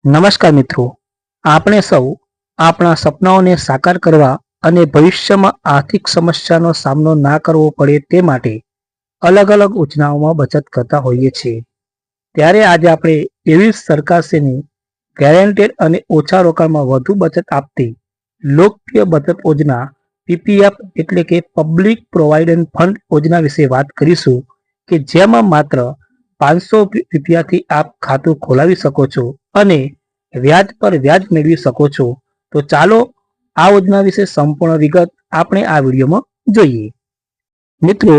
નમસ્કાર મિત્રો, આપણે સૌ આપણા સપનાઓને સાકાર કરવા અને ભવિષ્યમાં આર્થિક સમસ્યાનો સામનો ના કરવો પડે તે માટે અલગ અલગ યોજનાઓમાં બચત કરતા હોઈએ છીએ। ત્યારે આજે આપણે એવી સરકારશ્રીની ગેરંટેડ અને ઓછા રોકાણમાં વધુ બચત આપતી લોકપ્રિય બચત યોજના પીપીએફ એટલે કે પબ્લિક પ્રોવિડન્ટ ફંડ યોજના વિશે વાત કરીશું કે જેમાં માત્ર 500 રૂપિયાથી આપ ખાતું ખોલાવી શકો છો અને વ્યાજ પર વ્યાજ મેળવી શકો છો। તો ચાલો આ યોજના વિશે સંપૂર્ણ વિગત આપણે આ વિડીયોમાં જોઈએ। મિત્રો,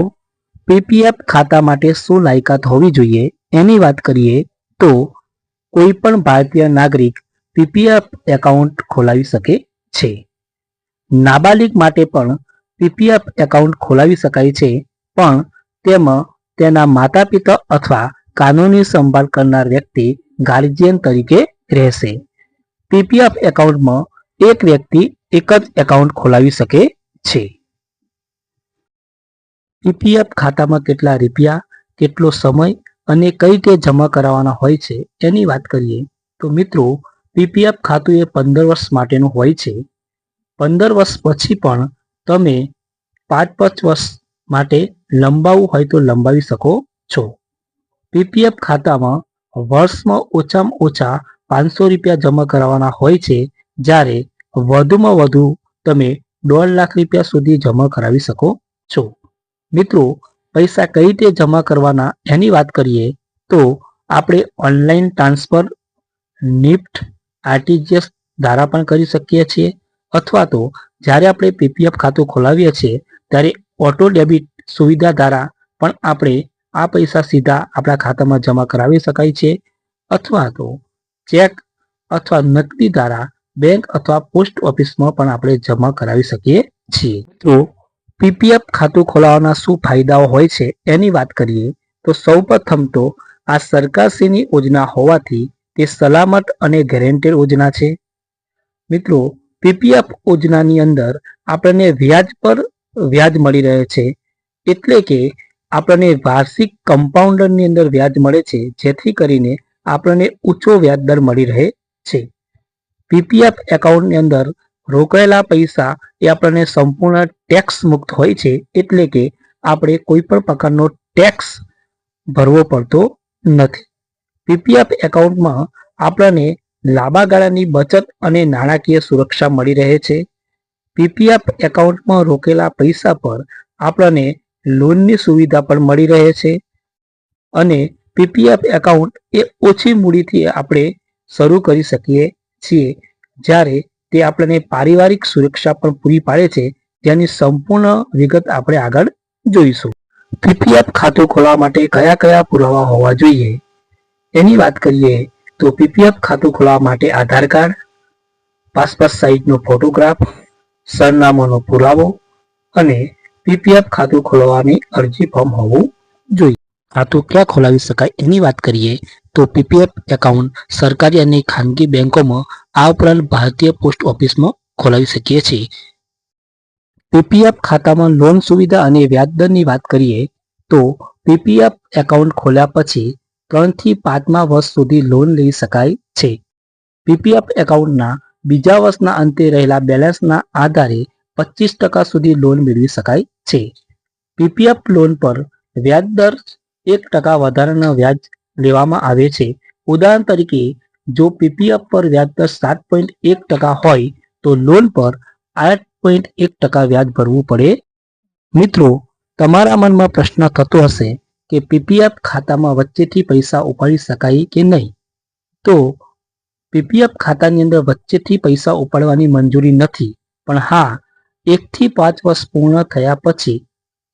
પીપીએફ ખાતા માટે શું લાયકાત હોવી જોઈએ એની વાત કરીએ તો કોઈ પણ ભારતીય નાગરિક પીપીએફ એકાઉન્ટ ખોલાવી શકે છે। નાબાલિગ માટે પણ પીપીએફ એકાઉન્ટ ખોલાવી શકાય છે, પણ તેમાં તેના માતા પિતા અથવા કાનૂની સંભાળ કરનાર વ્યક્તિ ગાર્જિયન તરીકે રહેશે। પીપીએફ એકાઉન્ટમાં એક વ્યક્તિ એક જ એકાઉન્ટ ખોલાવી શકે છે। પીપીએફ ખાતામાં કેટલા રૂપિયા, કેટલો સમય અને કઈ રીતે જમા કરાવવાના હોય છે એની વાત કરીએ તો મિત્રો, પીપીએફ ખાતું એ 15 વર્ષ માટેનું હોય છે। 15 વર્ષ પછી પણ તમે 5 વર્ષ માટે લંબાવવું હોય તો લંબાવી શકો છો। પીપીએફ ખાતામાં વર્ષમાં ઓછામાં ઓછા 500 રૂપિયા જમા કરાવવાના હોય છે, જ્યારે વધુમાં વધુ તમે 1.5 લાખ રૂપિયા સુધી જમા કરાવી શકો છો। મિત્રો, પૈસા કઈ રીતે જમા કરવાના એની વાત કરીએ તો આપણે ઓનલાઈન ટ્રાન્સફર, નિફ્ટ, આરટીજીએસ દ્વારા પણ કરી શકીએ છીએ, અથવા તો જ્યારે આપણે પીપીએફ ખાતું ખોલાવીએ છીએ ત્યારે ઓટો ડેબિટ સુવિધા દ્વારા પણ આપણે આ પૈસા સીધા આપણા ખાતામાં જમા કરાવી શકાય છે, અથવા તો ચેક અથવા નકદી દ્વારા બેંક અથવા પોસ્ટ ઓફિસમાં પણ આપણે જમા કરાવી શકીએ છીએ। તો પીપીએફ ખાતું ખોલાવવાના શું ફાયદાઓ હોય છે એની વાત કરીએ તો સૌપ્રથમ તો આ સરકારશ્રીની યોજના હોવાથી તે સલામત અને ગેરંટેડ યોજના છે। મિત્રો, પીપીએફ યોજનાની અંદર આપણને વ્યાજ પર વ્યાજ મળી રહે છે, એટલે કે આપણને વાર્ષિક કમ્પાઉન્ડરની અંદર વ્યાજ મળે છે, જેથી કરીને આપણને ઊંચો વ્યાજ દર મળી રહે છે। પીપીએફ એકાઉન્ટની અંદર રોકાયેલા પૈસા એ આપણને સંપૂર્ણ ટેક્સ મુક્ત હોય છે, એટલે કે આપણે કોઈ પણ પ્રકારનો ટેક્સ ભરવો પડતો નથી। પીપીએફ એકાઉન્ટમાં આપણને લાંબા ગાળાની બચત અને નાણાકીય સુરક્ષા મળી રહે છે। પીપીએફ એકાઉન્ટમાં રોકેલા પૈસા પર આપણને લોનની સુવિધા પણ મળી રહે છે, અને પીપીએફ એકાઉન્ટ એ ઓછી મૂડીથી આપણે શરૂ કરી શકીએ છીએ, જ્યારે તે આપણને પારિવારિક સુરક્ષા પણ પૂરી પાડે છે, જેની સંપૂર્ણ વિગત આપણે આગળ જોઈશું। પીપીએફ ખાતું ખોલાવવા માટે કયા કયા પુરાવા હોવા જોઈએ એની વાત કરીએ તો પીપીએફ ખાતું ખોલાવવા માટે આધાર કાર્ડ, પાસપોર્ટ સાઇઝનો ફોટોગ્રાફ, સરનામાનો પુરાવો અને પીપીએફ ખાતું ખોલાવવાની અરજી ફોર્મ હોવું જોઈએ। ખાતું ક્યાં ખોલાવી શકાય એની વાત કરીએ તો પીપીએફ એકાઉન્ટ સરકારી અને ખાનગી બેંકોમાં, આ ઉપરાંત ભારતીય પોસ્ટ ઓફિસમાં ખોલાવી શકીએ છીએ। પીપીએફ ખાતામાં લોન સુવિધા અને વ્યાજદરની વાત કરીએ તો પીપીએફ એકાઉન્ટ ખોલ્યા પછી 3 થી 5મા વર્ષ સુધી લોન લઈ શકાય છે। પીપીએફ એકાઉન્ટના બીજા વર્ષના અંતે રહેલા બેલેન્સના આધારે 25% સુધી લોન મેળવી શકાય છે। પીપીએફ લોન પર વ્યાજ દર 1% વધારાના વ્યાજ લેવામાં આવે છે। ઉદાહરણ તરીકે, જો પીપીએફ પર વ્યાજ દર 7.1% હોય તો લોન પર 8.1% વ્યાજ ભરવું પડે। મિત્રો, તમારા મનમાં પ્રશ્ન થતો હશે કે પીપીએફ ખાતામાં વચ્ચેથી પૈસા ઉપાડી શકાય કે નહીં? તો પીપીએફ ખાતાની અંદર વચ્ચેથી પૈસા ઉપાડવાની મંજૂરી નથી, પણ હા, 1 થી 5 વર્ષ પૂર્ણ થયા પછી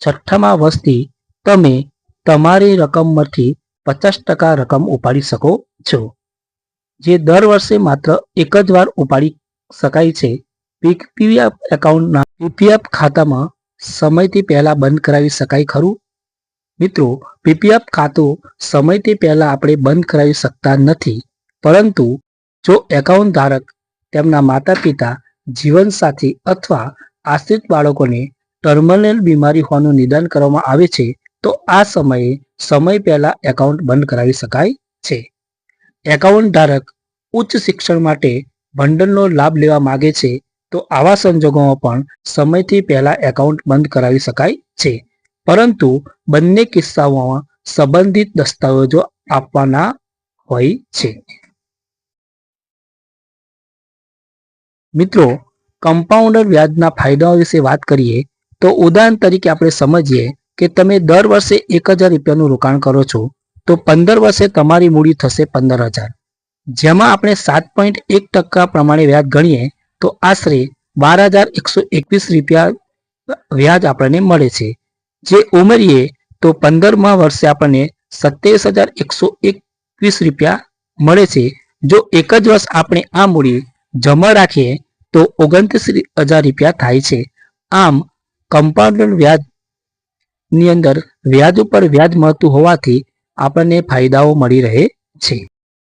6મા વર્ષથી તમે તમારી રકમમાંથી 50% રકમ ઉપાડી શકો છો, જે દર વર્ષે માત્ર એક જ વાર ઉપાડી શકાય છે। પીપીએફ એકાઉન્ટના પીપીએફ ખાતામાં સમયથી પહેલા બંધ કરાવી શકાય ખરું? મિત્રો, પીપીએફ ખાતું સમયથી પહેલા આપણે બંધ કરાવી શકતા નથી, પરંતુ જો એકાઉન્ટ ધારક તેમના માતા પિતા, જીવનસાથી અથવા આશ્રિત બાળકોને ટર્મિનલ બીમારી હોવાનું નિદાન કરવામાં આવે છે, તો આ સમય પહેલા એકાઉન્ટ બંધ કરાવી શકાય છે। એકાઉન્ટ ધારક ઉચ્ચ શિક્ષણ માટે ભંડોળનો લાભ લેવા માંગે છે તો આવા સંજોગોમાં પણ સમયથી પહેલા એકાઉન્ટ બંધ કરાવી શકાય છે, પરંતુ બંને કિસ્સાઓમાં સંબંધિત દસ્તાવેજો આપવાના હોય છે. મિત્રો, કમ્પાઉન્ડર વ્યાજના ફાયદાઓ વિશે વાત કરીએ તો ઉદાહરણ તરીકે આપણે સમજીએ કે તમે દર વર્ષે 1000 રૂપિયાનું રોકાણ કરો છો તો 15 વર્ષે તમારી મૂડી થશે 15000, જેમાં આપણે 7.1% પ્રમાણે વ્યાજ ગણીએ તો આશરે 12121 રૂપિયા વ્યાજ આપણને મળે છે. જે ઉમેરીએ તો 15મા વર્ષે આપણને 27121 રૂપિયા મળે છે. જો એક જ વર્ષ આપણે આ મૂડી જમા રાખીએ તો 29000 રૂપિયા થાય છે. આમ કમ્પાઉન્ડ વ્યાજની અંદર વ્યાજ ઉપર વ્યાજ મળતું હોવાથી આપણને ફાયદાઓ મળી રહે છે.